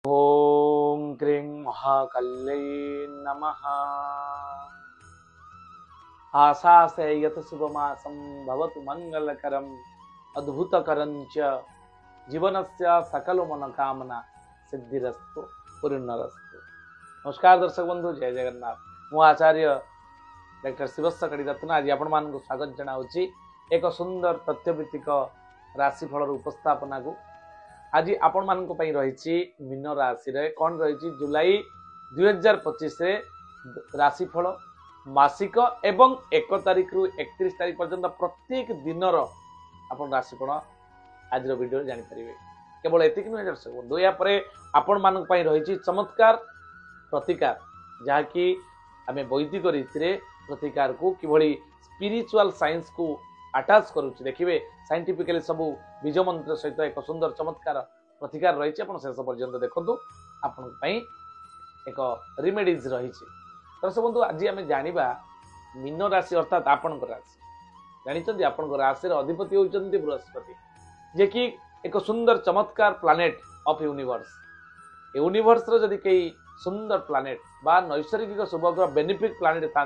ओम क्रीं महाकल्यै नमः। आशासे यत शुभमासं भवतु मंगलकरम् अद्भुतकरं च जीवनस्य सकल मनोकामना सिद्धिरस्तु पूर्णरस्तु। नमस्कार दर्शक बंधु, जय जगन्नाथ। मु आचार्य डॉक्टर शिवस्व कड़ी रत्न आज आपण मानक स्वागत जनाऊँगी एक सुंदर तथ्यभित्तिक राशिफल उपस्थापना को। आज आपण मानक पई रही मीन राशि रे कौन रही जुलाई 2025 रे राशिफल मासिक एवं 1 तारिख रु 31 तारिख पर्यंत प्रत्येक दिन आपण राशिफल आज वीडियो जानी परिबे। केवल एतिक नुहे दर्शक बंधु, या परे आपण मानक पई रही चमत्कार प्रतिकार, जहाँकि आमे वैदिक रीति रे प्रतिकार को किभली स्पिरिचुअल साइंस को अटैच करूची देखिबे। साइंटिफिकली सबू बीज मंत्र सहित एक सुंदर चमत्कार प्रतिकार रही शेष पर्यंत देखु। आपण एक रिमेडीज रही। दर्शक बंधु, आज आम जाना मीन राशि अर्थात आपण राशि जानते आपण राशि अधिपति होती बृहस्पति, जे कि एक सुंदर चमत्कार प्लानेट ऑफ यूनिवर्स। यूनिवर्स जदि कई सुंदर प्लानेट बा नैसर्गिक शुभग्रह बेनिफिट प्लानेट था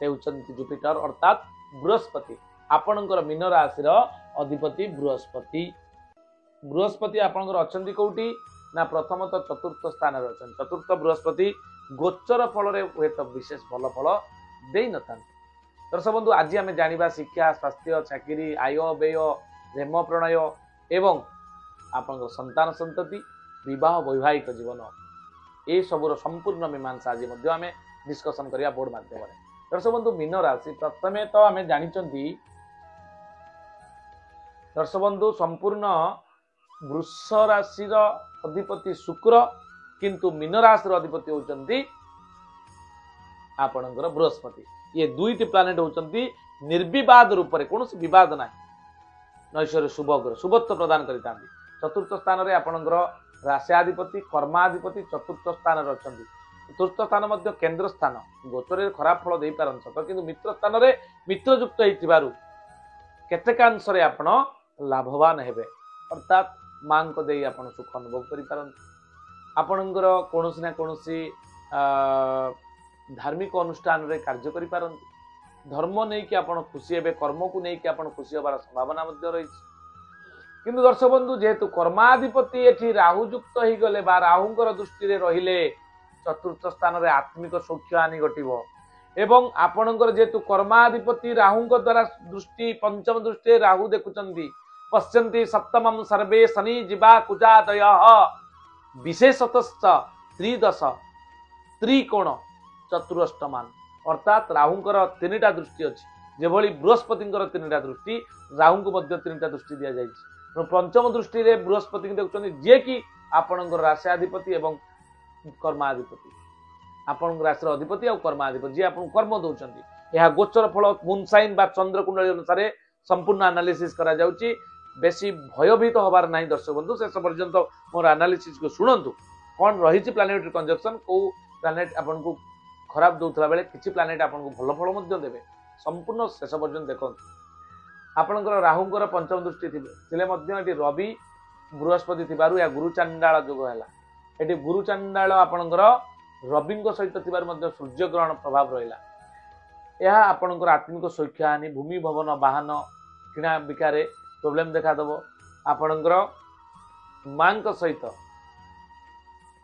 से होती जुपिटर अर्थात बृहस्पति। आपणकर मीन राशि अधिपति बृहस्पति। बृहस्पति आपणकर अछंती कोठी ना प्रथम तो चतुर्थ स्थान रे अछन। चतुर्थ बृहस्पति गोचर फल रे हुए तो विशेष भल फल देई न था। दर्शक बंधु, आज आम जानिबा शिक्षा, स्वास्थ्य, चाकरी, आय व्यय, प्रेम प्रणय एवं आपणकर संतान संतति, विवाह, वैवाहिक जीवन ए सबुर संपूर्ण मीमांसा आज मध्य आम डिस्कसन करिया बोर्ड माध्यम रे। दर्शक बंधु, मीन राशि प्रथमे तो आम जानिचंती दर्शक बंधु संपूर्ण वृष राशि अधिपति शुक्र, किंतु मीन राशि अधिपति होचंती आपणकर बृहस्पति। ये दुईटी प्लानेट होचंती निर्विवाद रूप में, कौन विवाद ना नैश्वर्य शुभग्रह शुभत्व प्रदान करता। चतुर्थ स्थान रे आपणकर राशियाधिपति कर्माधिपति चतुर्थ स्थान रे अछंती। चतुर्थ स्थान मध्य केंद्र स्थान, गोचर खराब फल दे पारन सत, किंतु मित्र स्थान रे मित्रयुक्त होइतिबारु केतेकांश रे आपण लाभवान हेबे। अर्थात मां को देई आपण सुख अनुभव करि पारन। आपणकर कोनोसी ना कोनोसी धार्मिक अनुष्ठान रे कार्य करि पारन। धर्म नै कि आपण खुशी हेबे, कर्म को नै कि आपण खुशी होबार संभावना मध्य रही। किंतु दर्शक बंधु, जेहेतु कर्माधिपति एठी राहु युक्त हो गले बा राहुंकर दृष्टि रे रहिले चतुर्थ स्थान रे आत्मिक सौख्य हानि घटिबो। एवं आपणकर जेहेतु कर्माधिपति राहुंक द्वारा दृष्टि पंचम दृष्टि राहु देखुचंती, पश्यन्ति सप्तमं सर्वे शनि जीवा कुजादयः विशेषतश्च त्रिदश त्रिकोण चतुरष्टमान। अर्थात राहुंकर तीनटा दृष्टि अछि, जेभली बृहस्पतिंकर तीनटा दृष्टि राहुंक मध्य तीनटा दृष्टि दिया जायछि। पंचम दृष्टि रे बृहस्पति देखुचंती, जे कि आपणकर राशियाधिपति एवं कर्माधिपति। आपण राशि अधिपति और कर्माधिपति जी आपन कर्म दौरान यह गोचर फल मून साइन बा चंद्र कुंडली अनुसार संपूर्ण एनालिसिस करा जाउची। बेसी भयभीत होबार नहीं दर्शक बंधु, शेष पर्यंत मोर एनालिसिस को सुनंतु। कौन रही प्लानेटरी कंजक्शन, को प्लानेट आपन को खराब दउथला बेले किछि प्लानेट आपन को भल फल मध्य देबे। संपूर्ण शेष पर्यंत देखंतु। आपनकर राहुंकर पंचम दृष्टि थिले मध्य एटी रवि बृहस्पति थिबारु या गुरु चांडाल जोग हैला। एटी गुरु चांडाल आपनकर रवि सहित सूर्य ग्रहण प्रभाव रहा। यह आपणकर आत्मिक सौख्य हानि, भूमि भवन वाहन किणा बिकारे प्रोब्लेम देखादेव। आपणकर मां सहित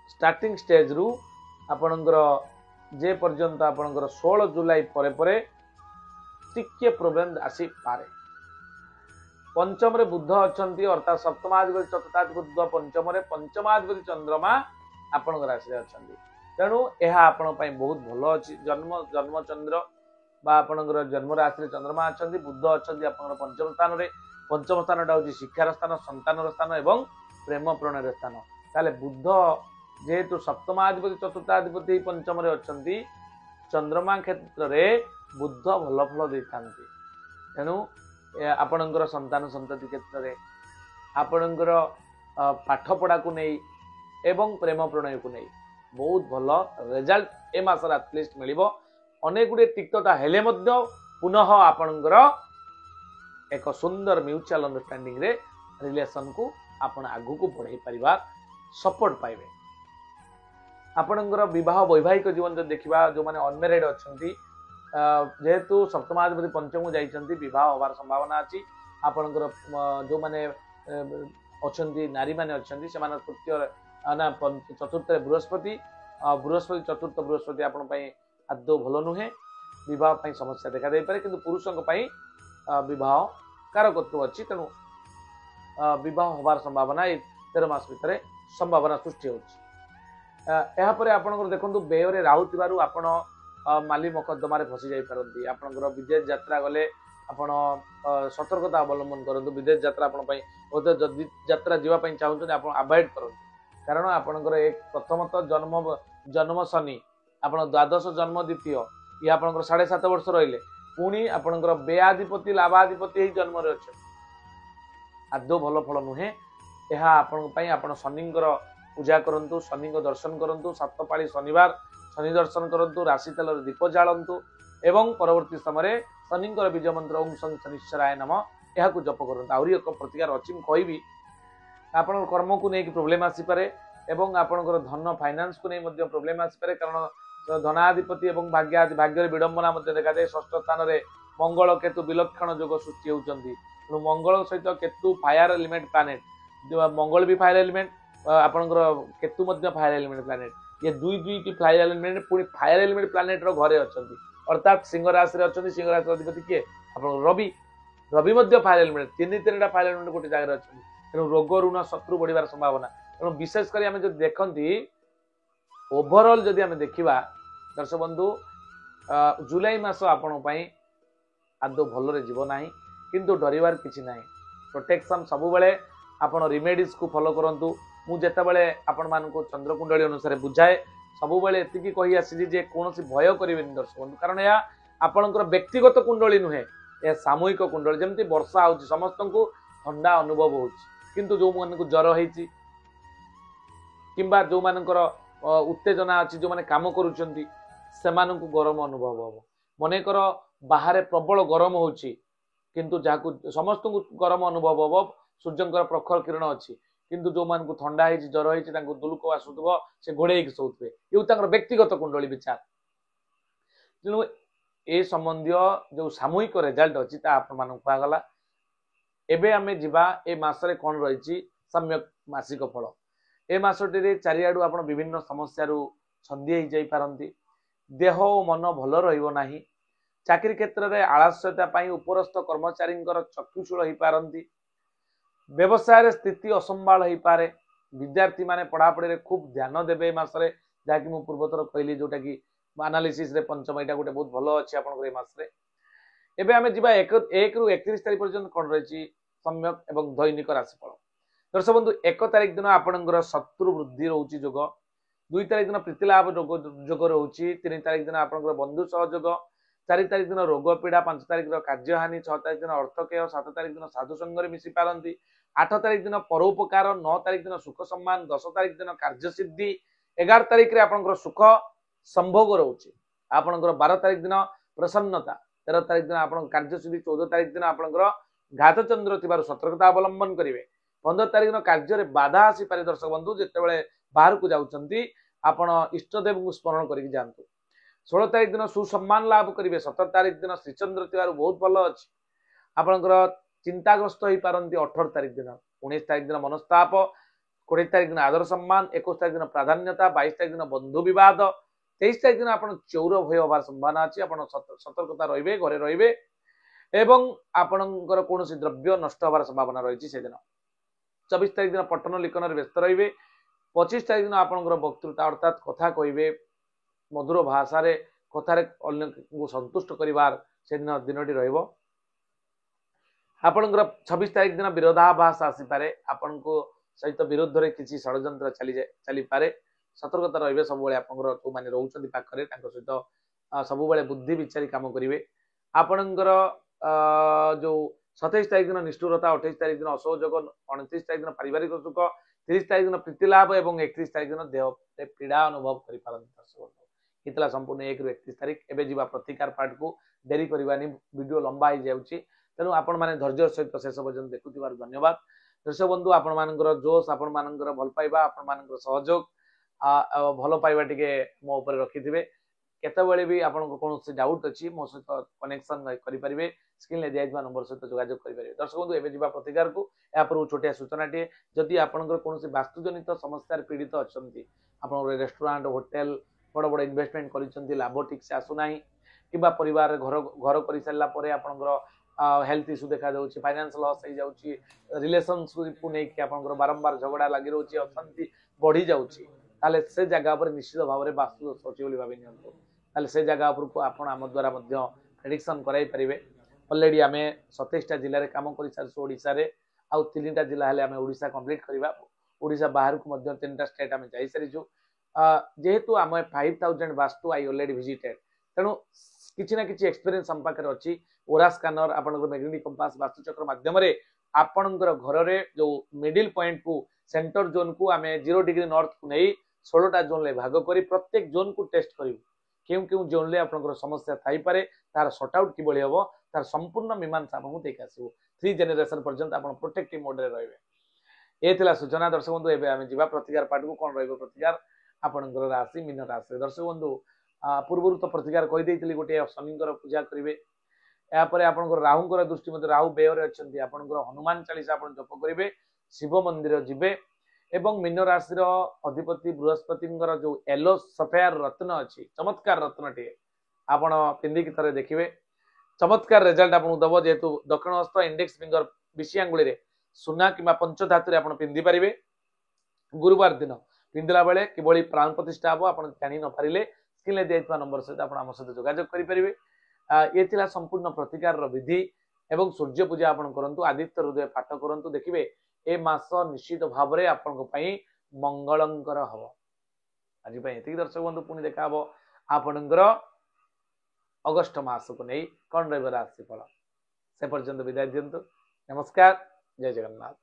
स्टार्टिंग स्टेज रु आपणकर जे पर्यंत आपणकर 16 जुलाई परे परे टिके प्रोब्लेम आसी पारे। पंचम रे बुध अछंती, अर्थात सप्तमाधिपति चतुर्थाधिपति बुध पंचम रे, पंचमाधिपति चंद्रमा आपण राशि अछंती। तेणु यह आपण बहुत भल अच्छी। जन्म चंद्र बा आपणकर जन्म राशि चंद्रमा अच्छा, बुध अच्छा आप पंचम स्थान रे। पंचम स्थान हूँ शिक्षार स्थान, संतान स्थान एवं प्रेम प्रणय स्थान। ताले बुध जेहेतु सप्तमाधिपति चतुर्थाधिपति पंचम रे अछंती, चंद्रमा क्षेत्र में बुध भल फल दे था। तेणु आपणकर संतान संतति क्षेत्र में आपणकर पाठपढ़ा को नहीं एवं प्रेम प्रणय को नहीं बहुत भल रिजल्ट ए मासर एटलिस्ट मिलिबो। अनेक गुडे तिक्तता हेले मध्य पुनः आपणकर एक सुंदर म्यूचुअल अंडरस्टैंडिंग रे रिलेशन को आपण आगु को बढ़ाई परिवार सपोर्ट पाइबे। आपणकर विवाह वैवाहिक जीवन जो देखा जो मैंने अनमेरिड अच्छा जेहेतु सप्तमाधिपति पंचम जाइछन्ति विवाह होबार संभावना अच्छी आपणकर जो मैंने अच्छा नारी मैंने अच्छा से तृतीय ना चतुर्थ बृहस्पति बृहस्पति चतुर्थ बृहस्पति आपण आदौ भल नुहे विवाह समस्या देखा दे पारे किंतु पुरुषों विवाह कारकत्व अच्छी तेणु विवाह होबार संभावना 13 मास भितर संभावना सृष्टि होपर आपंकर देखो व्यय राहु थिबारु आपण माली मकद्दमार फसी जाई पारंती आपंकर विदेश यात्रा गले आपण सतर्कता अवलंबन करंतु विदेश यात्रा आपण पई ओते जदि यात्रा जीवा पई चाहउछन आपण अवॉइड करंतु कारण आपंकर एक प्रथमतः जन्म शनि आपण द्वादश जन्म द्वितीय ये आपंकर 7.5 वर्ष रहिले पुणी आपंकर व्ययाधिपति लाभाधिपति जन्म रे अछि आदौ भल फल नुहे यह आपण शनिंकर पूजा करंतु शनि दर्शन करंतु 7 पाली शनिवार शनि दर्शन करंतु राशि तेल दीप जालंतु एवं परवर्ती समय शनिंकर बीज मंत्र ओम शं शनिश्चराय नम यह जप करंतु आउरी एक प्रतिकार अछि कहबी आपण कर्म को नहीं प्रोब्लेम आसी पारे एवं आपणकर धन फाइनान्स को नहीं प्रोब्लेम आसी पारे कारण धनाधिपति एवं भाग्य विडंबना देखा जाए षष्ठ स्थान में मंगल केतु विलक्षण जोग सृष्टि होती मंगल सहित केतु फायर एलिमेंट प्लानेट मंगल भी फायर एलिमेंट आपणकर केतु फायर एलिमेंट प्लानेट ये दुई फायर एलिमेंट पुणी फायर एलिमेंट प्लानेट घरे अच्छा अर्थात सिंह राशि अच्छा सिंह राशि अधिपति किए आप रवि रवि फायर एलिमेंट तीन फायर एलिमेंट गोटे जगह अच्छा तेणु रोग ऋण शत्रु बढ़िबार संभावना तेणु विशेषकर आम जो देखती ओभरऑल जदि आम देखा दर्शक बंधु जुलाई मास आपण आदौ भलरे जीव ना किंतु डरिवार किछि नाही प्रोटेक्शन सब बेले आपण रिमेडीज को फॉलो करंतु मु जेतेबेले आपण मानको चंद्रकुंडली अनुसार बुझाए सब बेले एतिकी कहि आसी जे कोनोसी भय करिवेनी दर्शक बंधु कारण या आपणकर व्यक्तिगत कुंडली नुहे या सामूहिक कुंडली जेमती वर्षा होची समस्त को ठंडा अनुभव होची किंतु जो मानको ज्वर होईची किंबा जो मानकर उत्तेजना अच्छी जो माने काम करूचंती सेमानंकु गरम अनुभव हम मनेकर बाहर प्रबल गरम होची किंतु जाकु समस्त को गरम अनुभव हम सूर्यंकर प्रखर किरण अच्छी किंतु जो मान को ठंडा है ज्वर है दुलुक आसुव से घोड़े शोथे ये व्यक्तिगत कुंडली विचार तेणु ए संबंधी जो सामूहिक रिजल्ट अच्छी कहगला एबे आमे जिबा ए मासरे कौन रही सम्यक मासिक फल ए मासटी चारिआडू आप विभिन्न समस्या छंदी जाई पारंती देह और मन भल रहा चाकरी क्षेत्र में आलस्यता उपरस्थ कर्मचारी चक्षुषूल हो पारंती व्यवसाय स्थिति असंभाल हो पारे विद्यार्थी माने पढ़ापढ़ी खूब ध्यान देवे मसरे जहाँकि मुझे पूर्वतर कहली जोटा कि एनालिसिस रे पंचम यहाँ गोटे बहुत भल अच्छी आपरे एवं आम जा 1 रु 31 तारीख पर्यटन कौन रही सम्यक एवं दैनिक राशिफल दर्शक बंधु 1 तारीख दिन आपणकर शत्रु वृद्धि रोचे जोग 2 तारीख दिन प्रीतिलाभ जोग रोचे 3 तारीख दिन आपणकर बंधु सहयोग 4 तारीख दिन रोग पीड़ा 5 तारीख दिन कार्यहानि 6 तारीख दिन अर्थक्षय 7 तारीख दिन साधु संघ मिसी पारती 8 तारीख दिन परोपकार 9 तारीख दिन सुख सम्मान 10 तारीख दिन कार्यसिद्धि 11 तारीख में आपणकर सुख संभोग रोचे आपणकर 12 तारीख दिन प्रसन्नता 13 तारीख दिन आप कार्यसिद्धि 14 तारीख दिन आपणकर घातचंद्र थिबारु सतर्कता अवलंबन करेंगे 15 तारीख दिन कार्य बाधा आसी पारे दर्शक बंधु जितेबाला बाहर को जाउछंती आपण इष्टदेव को स्मरण करके जातु 16 तारीख दिन सुसम्मान लाभ करेंगे 17 तारीख दिन श्रीचंद्र थिबारु बहुत भल अच्छी आपणकर चिंताग्रस्त हो पारती 18 तारीख दिन 19 तारीख दिन मनस्ताप 20 तारीख दिन आदर सम्मान 21 तारीख दिन प्राधान्यता 22 तारीख दिन बंधु विवाद 23 तारीख दिन आप चौर भय होबार संभावना अच्छी आप सतर्कता रे घरे रे एवं आपणकर कौन द्रव्य नष्ट होबार संभावना रही से दिन 24 तारीख दिन पट्टन लिखन व्यस्त रे 25 तारीख दिन आपणकर वक्तृता अर्थात कथा कहे मधुर भाषा कथार अन्य को संतुष्ट करार से दिनटी रहिबो आपणकर 26 तारीख दिन विरोधाभास आसीपे आपण को सहित विरोध रे किसी षड्यंत्र चली पारे सतर्कता रे सब जो मैंने रोचे पाखे सहित सब बुद्धि विचारी कम करेंगे आपणकर जो 27 तारीख दिन निष्ठुरता 28 तारीख दिन असहयोग 29 तारीख दिन पारिवारिक सुख 30 तारीख दिन प्रीतिलाभ और 31 तारीख दिन देह पीड़ा अनुभव कर संपूर्ण 1 रु 31 तारीख एवं जी प्रतिकार पार्ट को डेरी करवानी वीडियो लंबा हो जाऊँगी तेणु आपण मैंने धैर्य सहित शेष पर्यटन देखुवर धन्यवाद दर्शक बंधु आपण जोश आपण भल पाइबा आपण सहयोग भल पाइबा टिके मो ऊपर रखिथिबे केतबेले भी आपनको कोनोसी डाउट अछि मो सहित कनेक्शन करि परिबे स्क्रीन ले दिया नंबर सहित जोगाजोग करि परिबे दर्शक बंधु एबे जिबा प्रतिकार को या पर छोटिया सूचनाटी जदि आपनकर कोनोसी वास्तुजनित समस्या पीड़ित अछंती आपन रेस्टोरेंट होटल बड़ बड़ इन्वेस्टमेंट करिसंती लाभ ठीक से आसु नाही किबा परिवार घर घर करि सारला परे आपनकर हेल्थ इश्यू देखा जाउची फाइनेंस लॉस हो जाउची रिलेशनशिप को नै कि आपनकर बारंबार झगड़ा लागि रहउची अशांति बढ़ी जाउची ताले से जगह पर निश्चित भाव में वास्तु दोष अछि बोली भाबि नियंतु ताले से जगह पर को आपण आम द्वारा मध्य प्रेडिक्शन कराई परिबे ऑलरेडी आमे 27 जिल्ला रे काम करि सारसु ओडिसा रे आउ 3टा जिल्ला हेले आमे ओडिसा कंप्लीट करिबा ओडिसा बाहर को मध्य 3टा स्टेट आमे जाई सारिजु जेहेतु आमे 5000 वास्तु आई ऑलरेडी विजिटेड तेणु किछि ना किछि एक्सपीरियंस हम पाकर अछि ओरा स्कैनर आपनकर मैग्नेटिक कंपास वास्तु चक्र माध्यम रे आपनकर घर रे जो मिडिल पॉइंट को सेंटर जोन को आमे 0 डिग्री नॉर्थ को नै 16टा जोन ले भाग करी प्रत्येक जोन को टेस्ट करिवु केउ केउ जोन ले आपनकर समस्या थाई पारे तार सॉर्ट आउट कि बळी हबो तार संपूर्ण मीमांसा आपन देख आसीबो 3 जनरेशन पर्यंत आपन प्रोटेक्टिव मोड रे रहबे ए थिला सूचना दर्शक बंधु एबे आमे जिबा प्रतिकार पाठ को कोन रहबो प्रतिकार आपनकर राशि मीन राशि दर्शक बंधु पूर्वरु तो प्रतिकार कहि देइतली गोटे शनिकर पूजा करिवे या परे आपनकर राहुकर दृष्टि मते राहु बेयर अछंती आपनकर हनुमान चालीसा आपन जप करिवे शिव मंदिर जिबे एवं मीन राशि अधिपति बृहस्पति जो येलो सफेयर रत्न अच्छी चमत्कार रत्न टे आपण पिंधिक थरे देखिए चमत्कार रिजल्ट आपको दब जेहेतु दक्षिण हस्त इंडेक्स फिंगर बिशी आंगुली रे सुना कि पंच धातु आप पिंधि पारे गुरुवार दिन पिंधला बेले किभली प्राण प्रतिष्ठा हम आप जानी न पारे स्क्रीन दिया नंबर सहित आम सहित जोगाजोग करेंगे ये थिला संपूर्ण प्रतिकार विधि एवं सूर्य पूजा आपन करंतु आदित्य हृदय पाठ करंतु देखिए ए मास निश्चित भाव में आपण मंगलंकर हम आज दर्शक बंधु पुणी देखा आपणकर अगस्ट मास को नहीं कौन रही राशिफल से पर्यंत विदाय दिंतु नमस्कार जय जगन्नाथ।